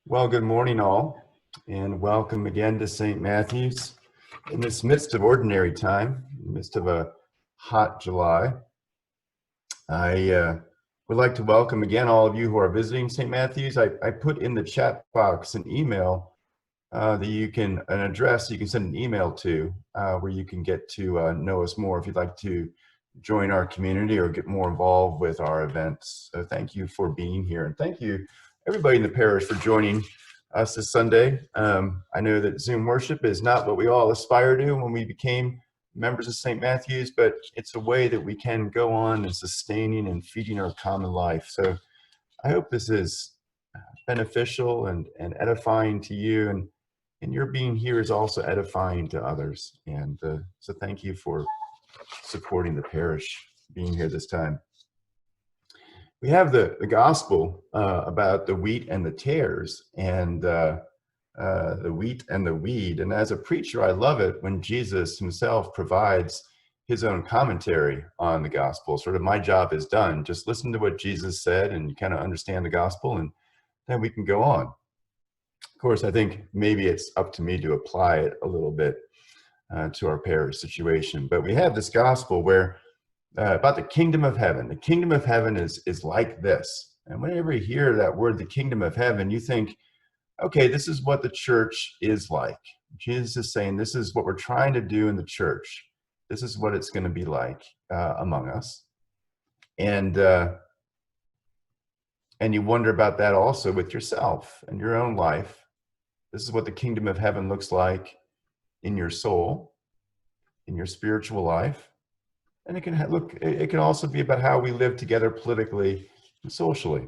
Well, good morning, all, and welcome again to St. Matthew's. In this midst of ordinary time, in the midst of a hot July, I would like to welcome again all of you who are visiting St. Matthew's. I put in the chat box an email that an address you can send an email to where you can get to know us more if you'd like to join our community or get more involved with our events. So thank you for being here, and thank you everybody in the parish for joining us this Sunday. I know that Zoom worship is not what we all aspire to when we became members of St. Matthew's, but it's a way that we can go on and sustaining and feeding our common life. So I hope this is beneficial and edifying to you, and your being here is also edifying to others. And so thank you for supporting the parish, being here this time. We have the gospel about the wheat and the tares, and the wheat and the weed. And as a preacher, I love it when Jesus himself provides his own commentary on the gospel. Sort of my job is done. Just listen to what Jesus said and you kind of understand the gospel, and then we can go on. Of course, I think maybe it's up to me to apply it a little bit to our parish situation. But we have this gospel where about the kingdom of heaven. The kingdom of heaven is like this. And whenever you hear that word, the kingdom of heaven, you think, okay, this is what the church is like. Jesus is saying, this is what we're trying to do in the church. This is what it's going to be like among us. And you wonder about that also with yourself and your own life. This is what the kingdom of heaven looks like in your soul, in your spiritual life. And it can also be about how we live together politically and socially.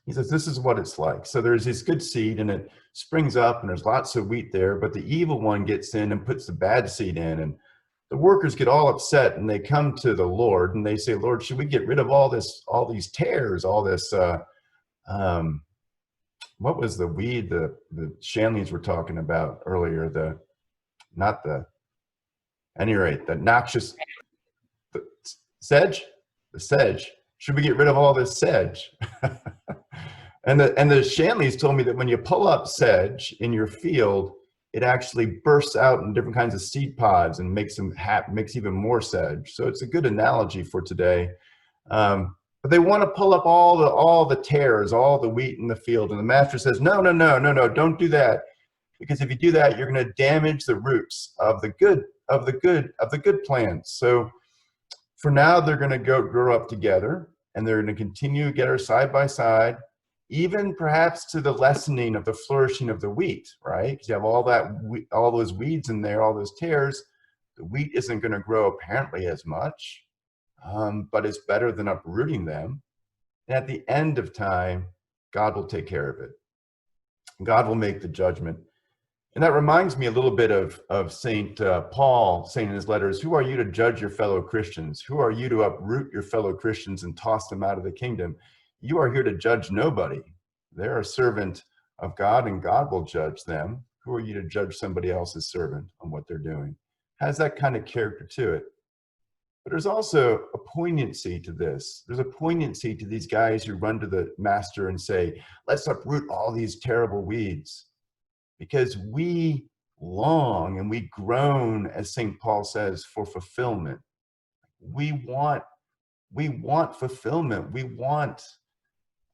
He says, this is what it's like. So there's this good seed and it springs up and there's lots of wheat there, but the evil one gets in and puts the bad seed in, and the workers get all upset and they come to the Lord and they say, Lord, should we get rid of all these tares, all this, what was the weed the Shanleys were talking about earlier? The noxious, the sedge. Should we get rid of all this sedge? and the Shanleys told me that when you pull up sedge in your field, it actually bursts out in different kinds of seed pods and makes even more sedge. So it's a good analogy for today. But they want to pull up all the tares, all the wheat in the field, and the master says, no, don't do that, because if you do that, you're going to damage the roots of the good plants. So for now, they're going to grow up together, and they're going to continue together side by side, even perhaps to the lessening of the flourishing of the wheat, right? Because you have all those weeds in there, all those tares. The wheat isn't going to grow apparently as much, but it's better than uprooting them. And at the end of time, God will take care of it. God will make the judgment. And that reminds me a little bit of St. Paul saying in his letters, who are you to judge your fellow Christians? Who are you to uproot your fellow Christians and toss them out of the kingdom? You are here to judge nobody. They're a servant of God, and God will judge them. Who are you to judge somebody else's servant on what they're doing? Has that kind of character to it. But there's also a poignancy to this. There's a poignancy to these guys who run to the master and say, let's uproot all these terrible weeds. Because we long and we groan, as St. Paul says, for fulfillment. We want fulfillment. We want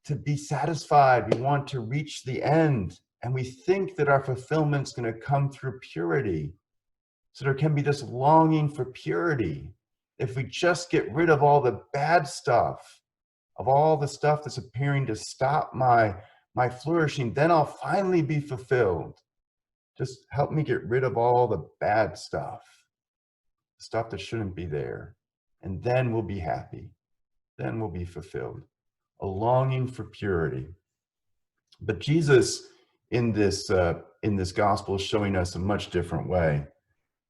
to be satisfied. We want to reach the end. And we think that our fulfillment's going to come through purity. So there can be this longing for purity. If we just get rid of all the bad stuff, of all the stuff that's appearing to stop my flourishing, then I'll finally be fulfilled. Just help me get rid of all the bad stuff that shouldn't be there. And then we'll be happy. Then we'll be fulfilled. A longing for purity. But Jesus in this gospel is showing us a much different way.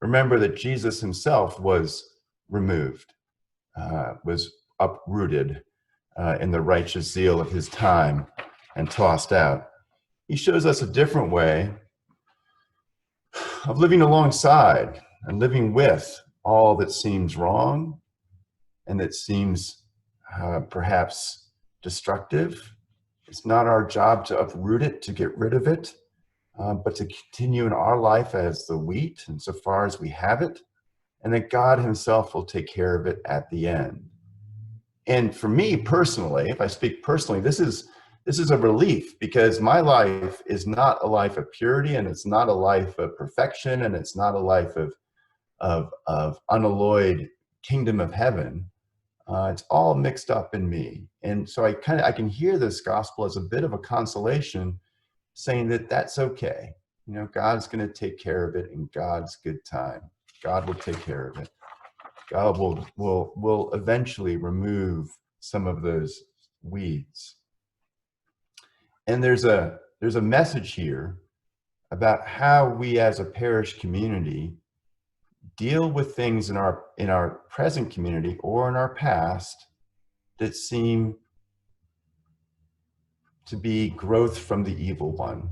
Remember that Jesus himself was removed, was uprooted in the righteous zeal of his time and tossed out. He shows us a different way of living alongside and living with all that seems wrong and that seems perhaps destructive It's not our job to uproot it, to get rid of it, but to continue in our life as the wheat, insofar as we have it, and that God himself will take care of it at the end. And for me personally, if I speak personally, this is a relief, because my life is not a life of purity, and it's not a life of perfection, and it's not a life of unalloyed kingdom of heaven. It's all mixed up in me. And so I can hear this gospel as a bit of a consolation, saying that that's okay. You know, God's going to take care of it in God's good time. God will take care of it. God will eventually remove some of those weeds. And there's a message here about how we as a parish community deal with things in our present community or in our past that seem to be growth from the evil one,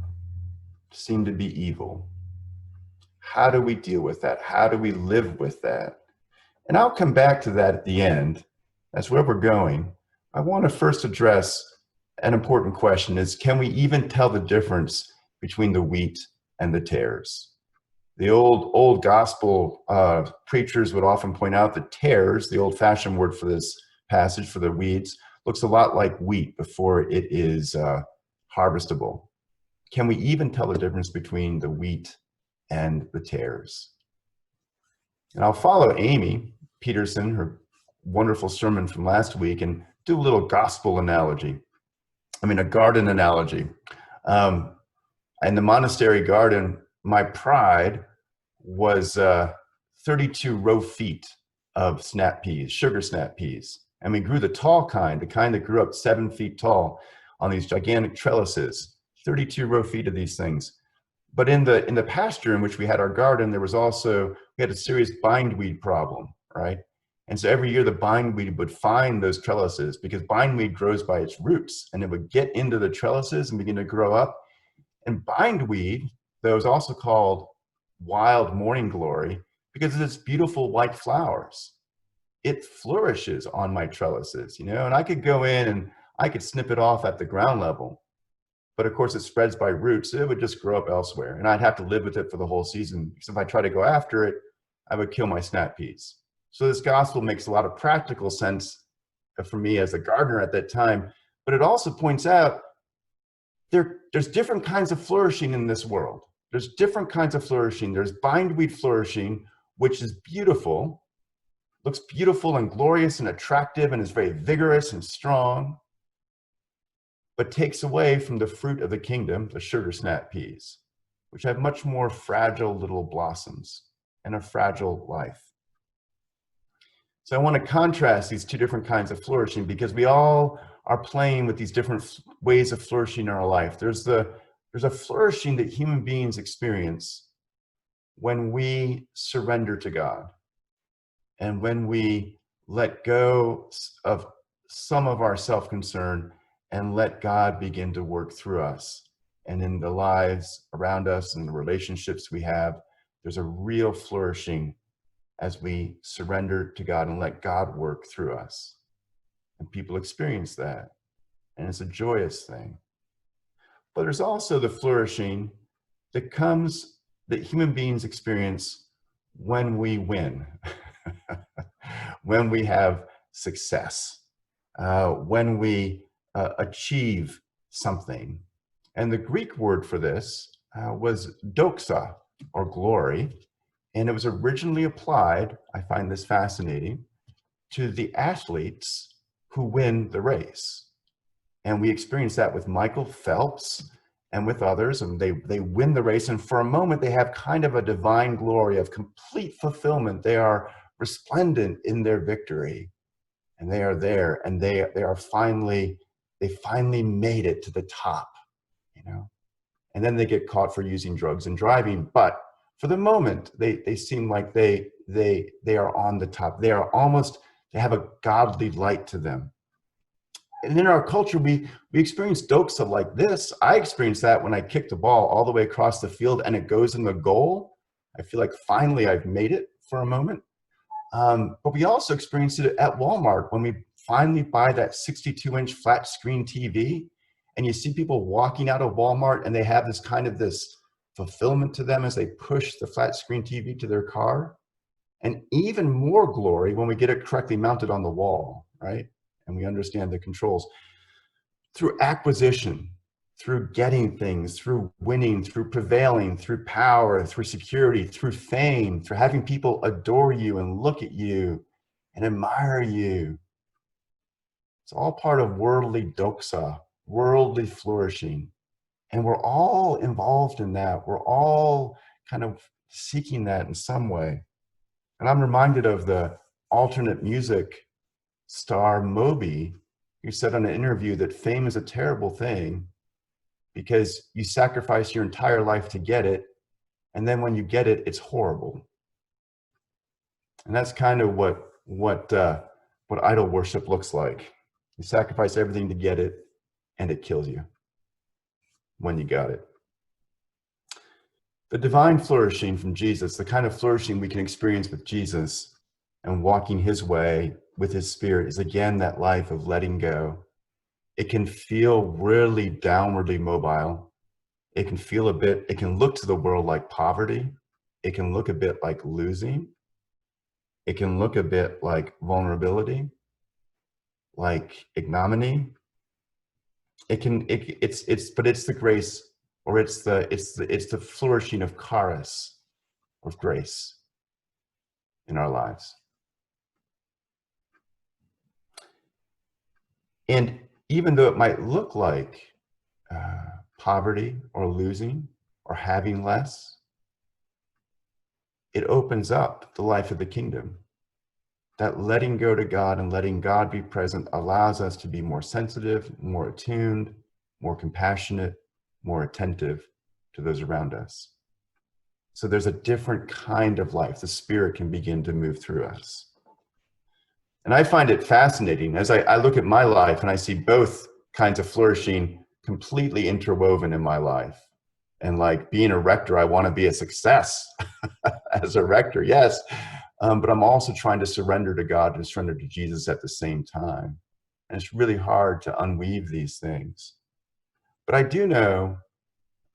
seem to be evil. How do we deal with that? How do we live with that? And I'll come back to that at the end. That's where we're going. I want to first address an important question: is can we even tell the difference between the wheat and the tares? The old gospel preachers would often point out that tares, the old-fashioned word for this passage, for the weeds, looks a lot like wheat before it is harvestable. Can we even tell the difference between the wheat and the tares? And I'll follow Amy Peterson, her wonderful sermon from last week, and do a little gospel analogy. I mean, a garden analogy. In the monastery garden, my pride was 32 row feet of snap peas, sugar snap peas. And we grew the tall kind, the kind that grew up 7 feet tall on these gigantic trellises, 32 row feet of these things. But in the pasture in which we had our garden, we had a serious bindweed problem, right? And so every year the bindweed would find those trellises, because bindweed grows by its roots, and it would get into the trellises and begin to grow up. And bindweed, though, is also called wild morning glory because of its beautiful white flowers. It flourishes on my trellises, you know, and I could go in and I could snip it off at the ground level. But of course it spreads by roots, so it would just grow up elsewhere, and I'd have to live with it for the whole season, because if I try to go after it, I would kill my snap peas. So this gospel makes a lot of practical sense for me as a gardener at that time, but it also points out there's different kinds of flourishing in this world. There's different kinds of flourishing. There's bindweed flourishing, which is beautiful, looks beautiful and glorious and attractive, and is very vigorous and strong, but takes away from the fruit of the kingdom, the sugar snap peas, which have much more fragile little blossoms and a fragile life. So I want to contrast these two different kinds of flourishing, because we all are playing with these different ways of flourishing in our life. There's a flourishing that human beings experience when we surrender to God, and when we let go of some of our self-concern and let God begin to work through us. And in the lives around us and the relationships we have, there's a real flourishing as we surrender to God and let God work through us. And people experience that, and it's a joyous thing. But there's also the flourishing that human beings experience when we win, when we have success, when we achieve something. And the Greek word for this was doxa, or glory, and it was originally applied, I find this fascinating, to the athletes who win the race. And we experience that with Michael Phelps and with others, and they win the race, and for a moment they have kind of a divine glory of complete fulfillment. They are resplendent in their victory, and they are there, and they finally made it to the top, you know. And then they get caught for using drugs and driving, but for the moment they seem like they are on the top. They have a godly light to them. And in our culture, we experience doxa like this. I experienced that when I kicked the ball all the way across the field and it goes in the goal. I feel like finally I've made it for a moment. But we also experience it at Walmart when we finally buy that 62-inch flat screen TV, and you see people walking out of Walmart and they have this kind of this fulfillment to them as they push the flat screen TV to their car. And even more glory when we get it correctly mounted on the wall, right? And we understand the controls. Through acquisition, through getting things, through winning, through prevailing, through power, through security, through fame, through having people adore you and look at you and admire you. It's all part of worldly doxa, worldly flourishing. And we're all involved in that. We're all kind of seeking that in some way. And I'm reminded of the alternate music star Moby, who said in an interview that fame is a terrible thing because you sacrifice your entire life to get it, and then when you get it, it's horrible. And that's kind of what idol worship looks like. You sacrifice everything to get it, and it kills you when you got it. The divine flourishing from Jesus, the kind of flourishing we can experience with Jesus and walking his way with his Spirit, is again that life of letting go. It can feel really downwardly mobile. It can feel it can look to the world like poverty. It can look a bit like losing. It can look a bit like vulnerability, like ignominy. But it's the grace, or it's the flourishing of charis, of grace in our lives. And even though it might look like poverty or losing or having less, it opens up the life of the kingdom. That letting go to God and letting God be present allows us to be more sensitive, more attuned, more compassionate, more attentive to those around us. So there's a different kind of life. The Spirit can begin to move through us. And I find it fascinating as I look at my life and I see both kinds of flourishing completely interwoven in my life. And like being a rector, I want to be a success as a rector, yes. But I'm also trying to surrender to God and surrender to Jesus at the same time. And it's really hard to unweave these things. But I do know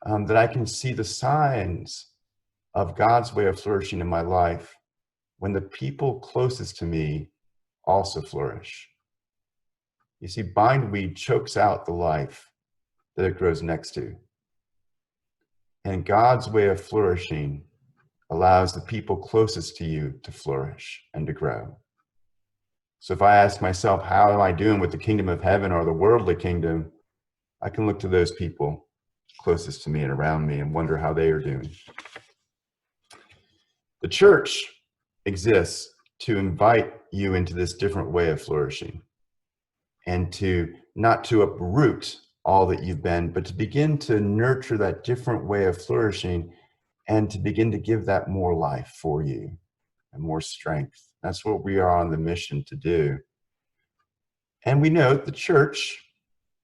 that I can see the signs of God's way of flourishing in my life when the people closest to me also flourish. You see, bindweed chokes out the life that it grows next to. And God's way of flourishing allows the people closest to you to flourish and to grow. So if I ask myself, how am I doing with the kingdom of heaven or the worldly kingdom? I can look to those people closest to me and around me and wonder how they are doing. The church exists to invite you into this different way of flourishing, and to not to uproot all that you've been, but to begin to nurture that different way of flourishing and to begin to give that more life for you and more strength. That's what we are on the mission to do. And we know the church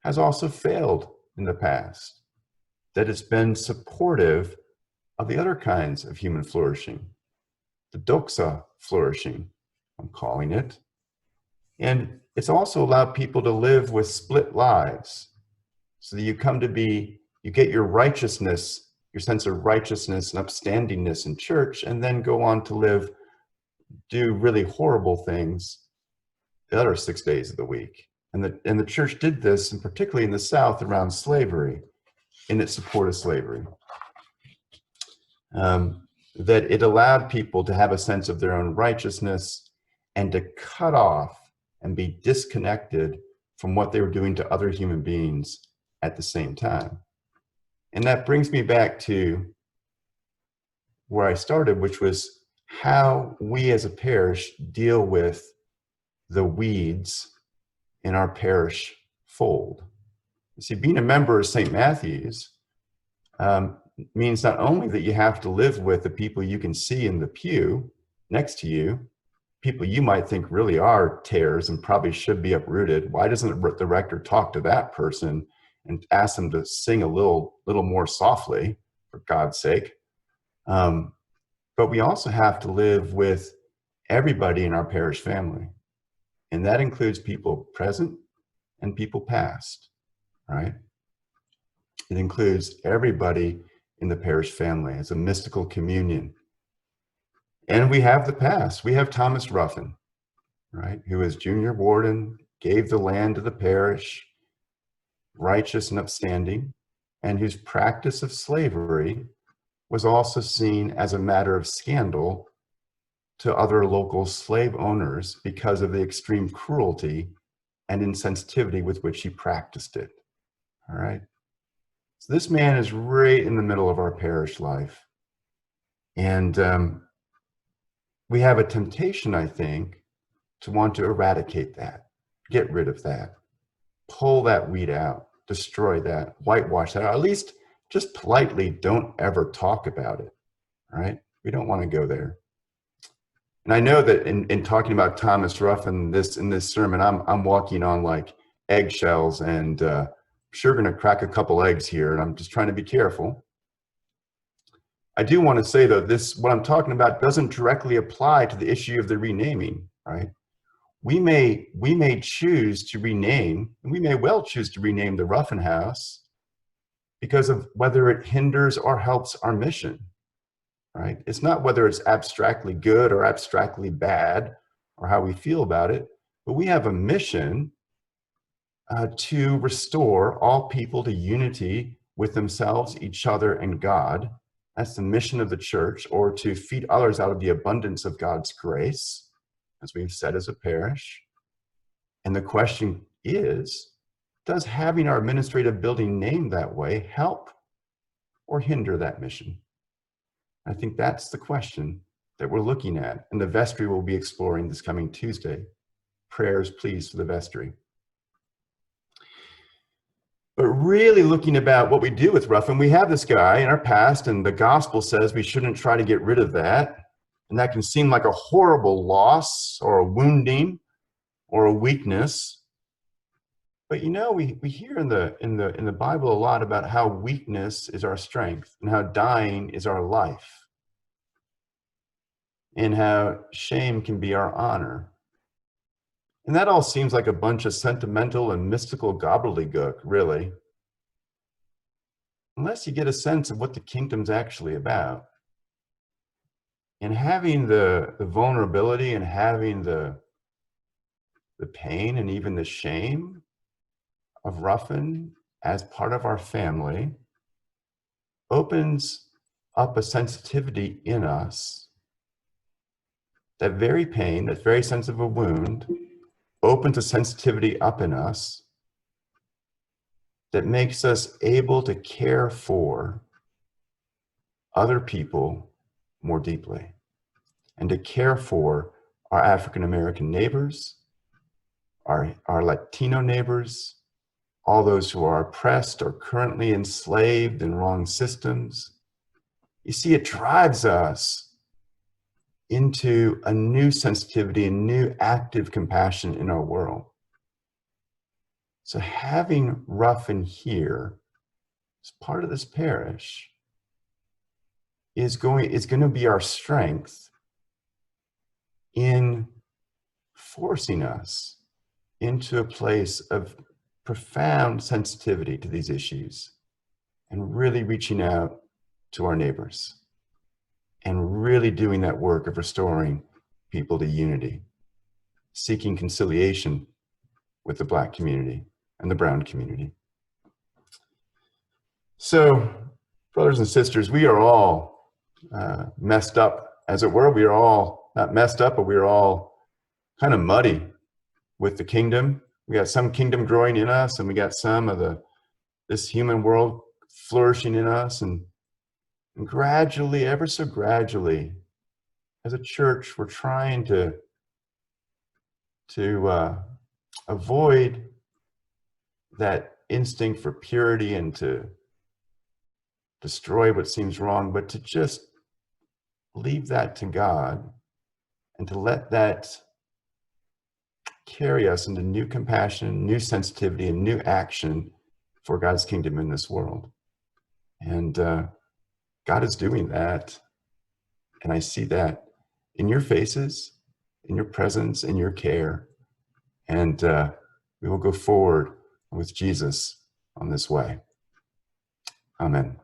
has also failed in the past, that it's been supportive of the other kinds of human flourishing, the doxa flourishing, I'm calling it. And it's also allowed people to live with split lives, so that you get your righteousness, your sense of righteousness and upstandingness in church, and then go on to do really horrible things the other 6 days of the week. And the church did this, and particularly in the South around slavery, in its support of slavery. That it allowed people to have a sense of their own righteousness and to cut off and be disconnected from what they were doing to other human beings at the same time. And that brings me back to where I started, which was how we as a parish deal with the weeds in our parish fold. You see, being a member of St. Matthew's means not only that you have to live with the people you can see in the pew next to you, people you might think really are tares and probably should be uprooted. Why doesn't the rector talk to that person and ask them to sing a little more softly, for God's sake? But we also have to live with everybody in our parish family. And that includes people present and people past, right? It includes everybody in the parish family. It's a mystical communion. And we have the past. We have Thomas Ruffin, right, who was junior warden, gave the land to the parish, righteous and upstanding, and whose practice of slavery was also seen as a matter of scandal to other local slave owners because of the extreme cruelty and insensitivity with which he practiced it. All right. So this man is right in the middle of our parish life. And we have a temptation, I think, to want to eradicate that, get rid of that, pull that weed out, destroy that, whitewash that, or at least just politely don't ever talk about it, right? We don't want to go there. And I know that in talking about Thomas Ruffin in this sermon, I'm walking on like eggshells, and sure going to crack a couple eggs here, and I'm just trying to be careful. I do want to say though, what I'm talking about doesn't directly apply to the issue of the renaming, right? We may choose to rename, and we may well choose to rename the Ruffin House because of whether it hinders or helps our mission, right? It's not whether it's abstractly good or abstractly bad or how we feel about it, but we have a mission to restore all people to unity with themselves, each other, and God. That's the mission of the church, or to feed others out of the abundance of God's grace, as we've said as a parish. And the question is, does having our administrative building named that way help or hinder that mission? I think that's the question that we're looking at, and the vestry will be exploring this coming Tuesday. Prayers, please, for the vestry. But really looking about what we do with Ruffin, we have this guy in our past, and the gospel says we shouldn't try to get rid of that. And that can seem like a horrible loss or a wounding or a weakness. But you know, we hear in the Bible a lot about how weakness is our strength and how dying is our life, and how shame can be our honor. And that all seems like a bunch of sentimental and mystical gobbledygook, really, unless you get a sense of what the kingdom's actually about. And having the vulnerability and having the pain and even the shame of Ruffin as part of our family opens up a sensitivity in us. That very pain, that very sense of a wound, opens a sensitivity up in us that makes us able to care for other people more deeply, and to care for our African American neighbors, our Latino neighbors, all those who are oppressed or currently enslaved in wrong systems. You see, it drives us into a new sensitivity and new active compassion in our world. So having Ruffin here as part of this parish is going to be our strength in forcing us into a place of profound sensitivity to these issues, and really reaching out to our neighbors, and really doing that work of restoring people to unity, seeking conciliation with the Black community and the brown community. So, brothers and sisters, we are all messed up, as it were. We are all not messed up, but we are all kind of muddy with the kingdom. We got some kingdom growing in us, and we got some of this human world flourishing in us, and gradually, ever so gradually, as a church, we're trying to avoid that instinct for purity and to destroy what seems wrong, but to just leave that to God, and to let that carry us into new compassion, new sensitivity, and new action for God's kingdom in this world. And God is doing that. And I see that in your faces, in your presence, in your care. And we will go forward with Jesus on this way. Amen.